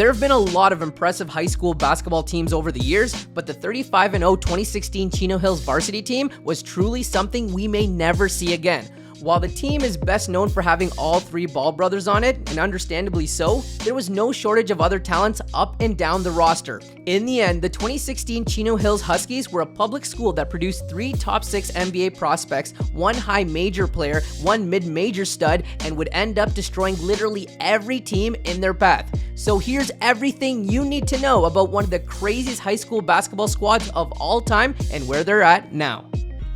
There have been a lot of impressive high school basketball teams over the years, but the 35-0 2016 Chino Hills varsity team was truly something we may never see again. While the team is best known for having all three Ball brothers on it, and understandably so, there was no shortage of other talents up and down the roster. In the end, the 2016 Chino Hills Huskies were a public school that produced 3 top 6 NBA prospects, 1 high major player, 1 mid-major stud, and would end up destroying literally every team in their path. So here's everything you need to know about one of the craziest high school basketball squads of all time and where they're at now.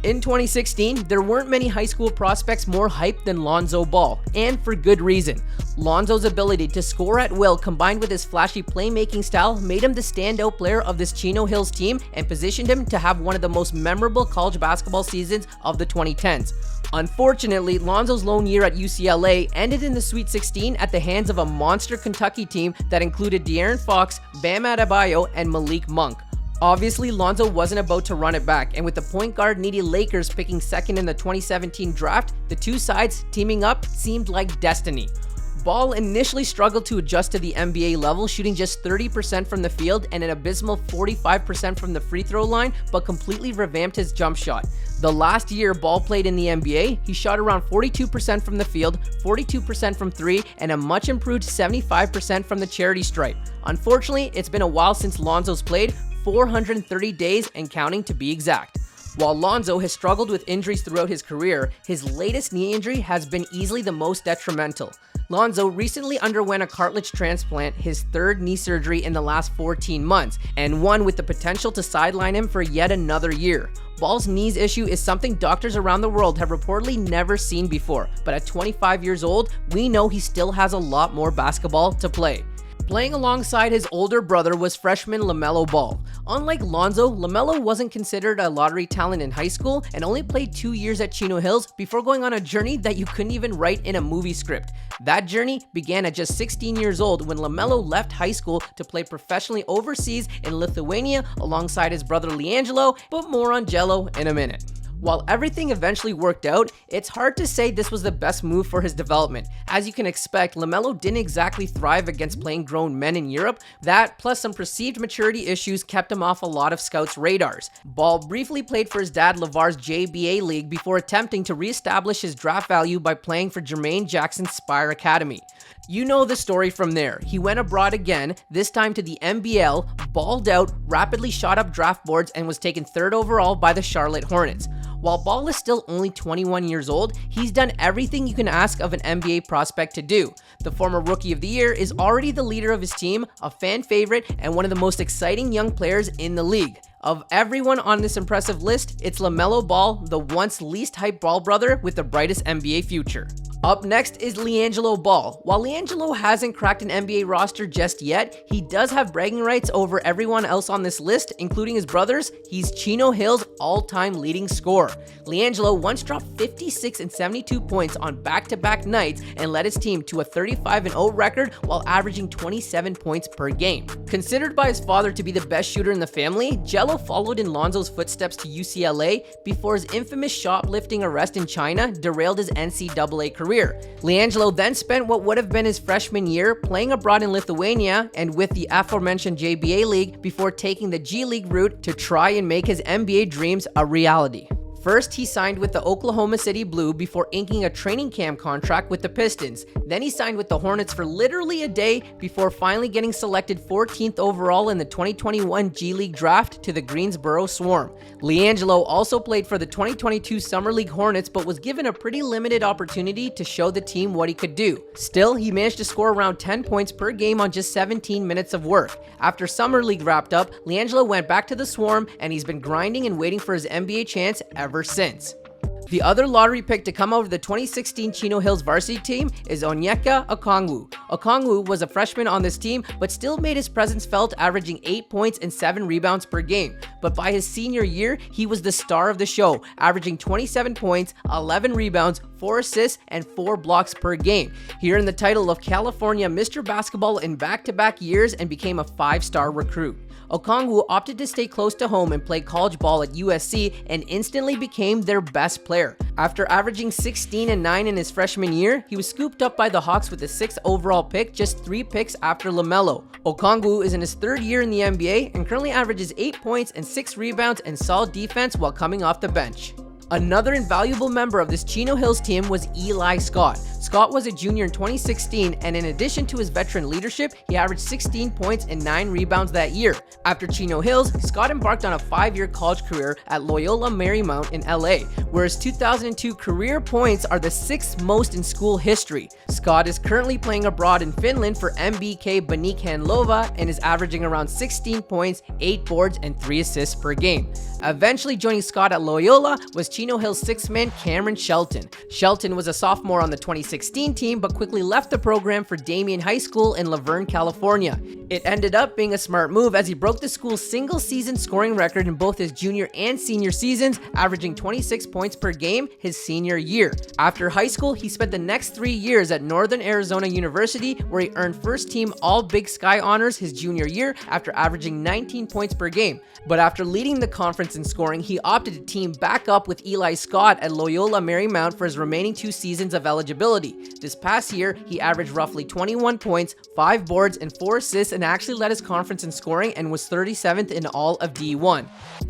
In 2016, there weren't many high school prospects more hyped than Lonzo Ball, and for good reason. Lonzo's ability to score at will combined with his flashy playmaking style made him the standout player of this Chino Hills team and positioned him to have one of the most memorable college basketball seasons of the 2010s. Unfortunately, Lonzo's lone year at UCLA ended in the Sweet 16 at the hands of a monster Kentucky team that included De'Aaron Fox, Bam Adebayo, and Malik Monk. Obviously, Lonzo wasn't about to run it back, and with the point guard needy Lakers picking second in the 2017 draft, the two sides teaming up seemed like destiny. Ball initially struggled to adjust to the NBA level, shooting just 30% from the field and an abysmal 45% from the free throw line, but completely revamped his jump shot. The last year Ball played in the NBA, he shot around 42% from the field, 42% from 3, and a much improved 75% from the charity stripe. Unfortunately, it's been a while since Lonzo's played, 430 days and counting to be exact. While Lonzo has struggled with injuries throughout his career, his latest knee injury has been easily the most detrimental. Lonzo recently underwent a cartilage transplant, his 3rd knee surgery in the last 14 months, and one with the potential to sideline him for yet another year. Ball's knees issue is something doctors around the world have reportedly never seen before, but at 25 years old, we know he still has a lot more basketball to play. Playing alongside his older brother was freshman Lamelo Ball. Unlike Lonzo, Lamelo wasn't considered a lottery talent in high school and only played 2 years at Chino Hills before going on a journey that you couldn't even write in a movie script. That journey began at just 16 years old when Lamelo left high school to play professionally overseas in Lithuania alongside his brother Liangelo, but more on Jello in a minute. While everything eventually worked out, it's hard to say this was the best move for his development. As you can expect, Lamelo didn't exactly thrive against playing grown men in Europe. That, plus some perceived maturity issues, kept him off a lot of scouts' radars. Ball briefly played for his dad LeVar's JBA league before attempting to reestablish his draft value by playing for Jermaine Jackson's Spire Academy. You know the story from there. He went abroad again, this time to the NBL, balled out, rapidly shot up draft boards, and was taken 3rd overall by the Charlotte Hornets. While Ball is still only 21 years old, he's done everything you can ask of an NBA prospect to do. The former Rookie of the Year is already the leader of his team, a fan favorite, and one of the most exciting young players in the league. Of everyone on this impressive list, it's Lamelo Ball, the once least hyped Ball brother with the brightest NBA future. Up next is Liangelo Ball. While Liangelo hasn't cracked an NBA roster just yet, he does have bragging rights over everyone else on this list, including his brothers. He's Chino Hills' all-time leading scorer. Liangelo once dropped 56 and 72 points on back-to-back nights and led his team to a 35-0 record while averaging 27 points per game. Considered by his father to be the best shooter in the family, Jello followed in Lonzo's footsteps to UCLA before his infamous shoplifting arrest in China derailed his NCAA career. Liangelo then spent what would have been his freshman year playing abroad in Lithuania and with the aforementioned JBA League before taking the G League route to try and make his NBA dreams a reality. First, he signed with the Oklahoma City Blue before inking a training camp contract with the Pistons. Then he signed with the Hornets for literally a day before finally getting selected 14th overall in the 2021 G League draft to the Greensboro Swarm. Liangelo also played for the 2022 Summer League Hornets but was given a pretty limited opportunity to show the team what he could do. Still, he managed to score around 10 points per game on just 17 minutes of work. After Summer League wrapped up, Liangelo went back to the Swarm and he's been grinding and waiting for his NBA chance ever since. The other lottery pick to come out of the 2016 Chino Hills varsity team is Onyeka Okongwu. Okongwu was a freshman on this team, but still made his presence felt, averaging 8 points and 7 rebounds per game. But by his senior year, he was the star of the show, averaging 27 points, 11 rebounds, 4 assists, and 4 blocks per game. He earned the title of California Mr. Basketball in back-to-back years and became a 5-star recruit. Okongwu opted to stay close to home and play college ball at USC and instantly became their best player. After averaging 16 and 9 in his freshman year, he was scooped up by the Hawks with the 6th overall pick, just 3 picks after Lamelo. Okongwu is in his 3rd year in the NBA and currently averages 8 points and 6 rebounds and solid defense while coming off the bench. Another invaluable member of this Chino Hills team was Eli Scott. Scott was a junior in 2016, and in addition to his veteran leadership, he averaged 16 points and 9 rebounds that year. After Chino Hills, Scott embarked on a 5-year college career at Loyola Marymount in LA, where his 2002 career points are the 6th most in school history. Scott is currently playing abroad in Finland for MBK Banikhanlova and is averaging around 16 points, 8 boards, and 3 assists per game. Eventually joining Scott at Loyola was Chino Hills' 6th man Cameron Shelton. Shelton was a sophomore on the 2016 team but quickly left the program for Damien High School in Laverne, California. It ended up being a smart move as he broke the school's single-season scoring record in both his junior and senior seasons, averaging 26 points per game his senior year. After high school, he spent the next 3 years at Northern Arizona University, where he earned first-team All-Big Sky honors his junior year after averaging 19 points per game. But after leading the conference in scoring, he opted to team back up with Eli Scott at Loyola Marymount for his remaining 2 seasons of eligibility. This past year, he averaged roughly 21 points, 5 boards, and 4 assists and actually led his conference in scoring and was 37th in all of D1.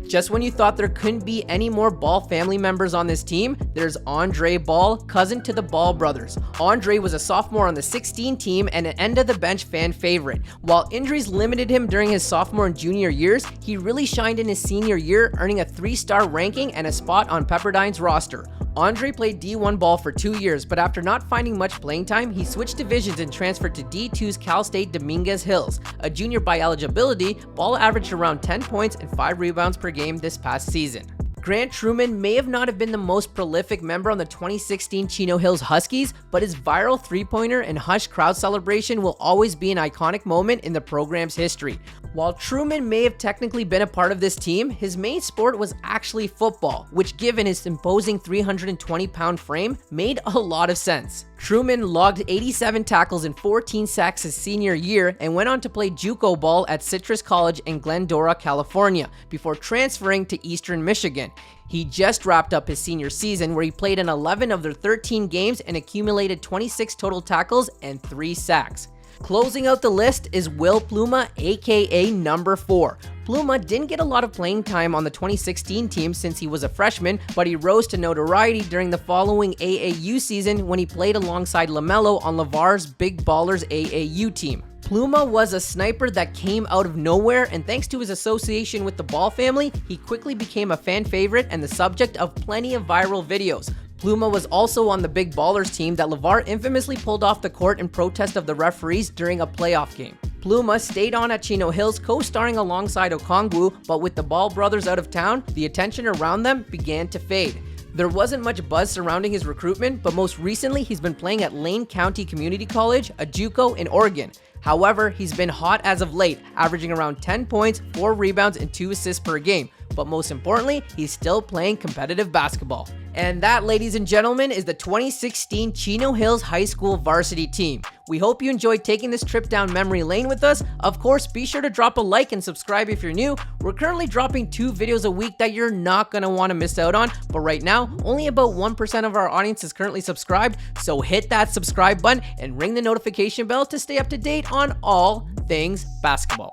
Just when you thought there couldn't be any more Ball family members on this team, there's Andre Ball, cousin to the Ball brothers. Andre was a sophomore on the 16 team and an end-of-the-bench fan favorite. While injuries limited him during his sophomore and junior years, he really shined in his senior year, earning a 3-star ranking and a spot on Pepperdine's roster. Andre played D1 ball for 2 years, but after not finding much playing time, he switched divisions and transferred to D2's Cal State Dominguez Hills. A junior by eligibility, Ball averaged around 10 points and 5 rebounds per game this past season. Grant Trueman may have not been the most prolific member on the 2016 Chino Hills Huskies, but his viral 3-pointer and hush crowd celebration will always be an iconic moment in the program's history. While Trueman may have technically been a part of this team, his main sport was actually football, which given his imposing 320-pound frame, made a lot of sense. Trueman logged 87 tackles and 14 sacks his senior year and went on to play JUCO ball at Citrus College in Glendora, California, before transferring to Eastern Michigan. He just wrapped up his senior season where he played in 11 of their 13 games and accumulated 26 total tackles and 3 sacks. Closing out the list is Will Pluma, aka number 4. Pluma didn't get a lot of playing time on the 2016 team since he was a freshman, but he rose to notoriety during the following AAU season when he played alongside Lamelo on LeVar's Big Ballers AAU team. Pluma was a sniper that came out of nowhere, and thanks to his association with the Ball family, he quickly became a fan favorite and the subject of plenty of viral videos. Pluma was also on the Big Ballers team that LeVar infamously pulled off the court in protest of the referees during a playoff game. Pluma stayed on at Chino Hills, co-starring alongside Okongwu, but with the Ball brothers out of town, the attention around them began to fade. There wasn't much buzz surrounding his recruitment, but most recently he's been playing at Lane County Community College, a JUCO in Oregon. However, he's been hot as of late, averaging around 10 points, 4 rebounds, and 2 assists per game. But most importantly, he's still playing competitive basketball. And that, ladies and gentlemen, is the 2016 Chino Hills High School varsity team. We hope you enjoyed taking this trip down memory lane with us. Of course, be sure to drop a like and subscribe if you're new. We're currently dropping 2 videos a week that you're not going to want to miss out on. But right now, only about 1% of our audience is currently subscribed. So hit that subscribe button and ring the notification bell to stay up to date on all things basketball.